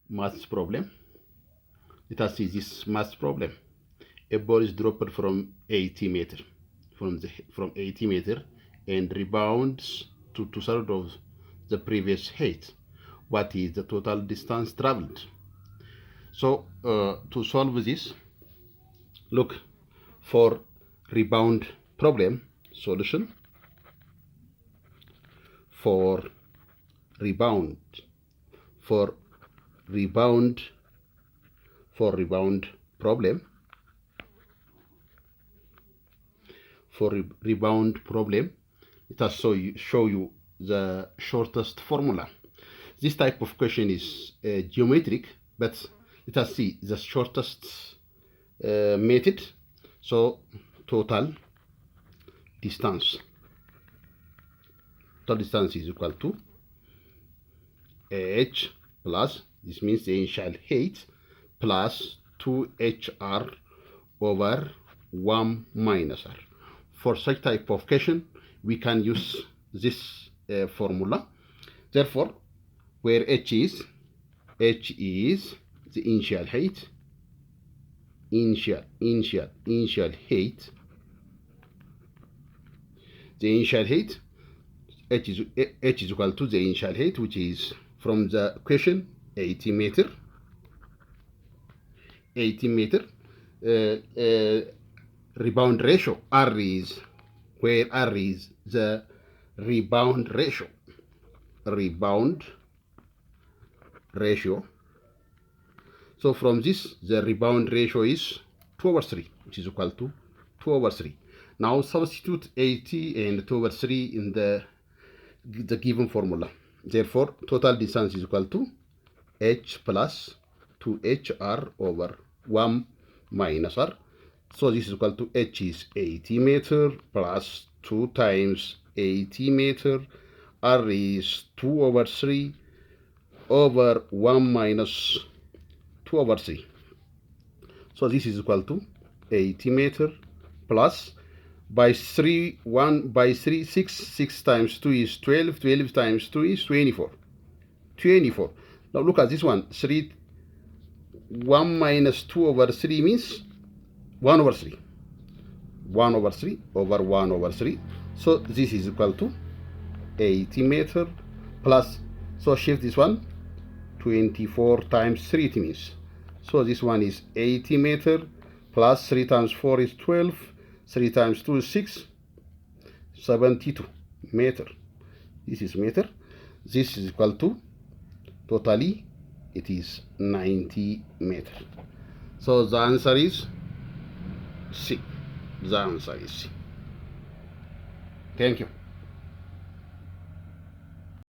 maths problem. Let us see this maths problem. A ball is dropped from 80 meter, from 80 meter, and rebounds to two-thirds of the previous height. What is the total distance traveled? So to solve this, look for rebound problem solution. For rebound for rebound problem, let us show you the shortest formula. This type of question is geometric, but let us see the shortest method. So total distance is equal to h plus, this means the initial height, plus 2hr over 1 minus r. For such type of question, we can use this formula. Therefore, where h is the initial height, the initial height, h is equal to the initial height, which is from the question 80 meter. Rebound ratio, R is, where R is the rebound ratio. So from this, the rebound ratio is 2 over 3, which is equal to 2 over 3. Now substitute 80 and 2 over 3 in the given formula. Therefore, total distance is equal to h plus 2hr over 1 minus r. So this is equal to h is 80 meter plus 2 times 80 meter. R is 2 over 3 over 1 minus 2 over 3. So this is equal to 80 meter plus by 3, 1 by 3, 6, 6 times 2 is 12, 12 times 2 is 24. Now look at this one, 1 minus 2 over 3 means 1 over 3. 1 over 3 over 1 over 3. So this is equal to 80 meter plus, so shift this one, 24 times 3 it means. So this one is 80 meter plus 3 times 4 is 12, 3 times 2 is 6, 72 meter. This is meter. This is equal to, totally, it is 90 meter. So the answer is C. Thank you.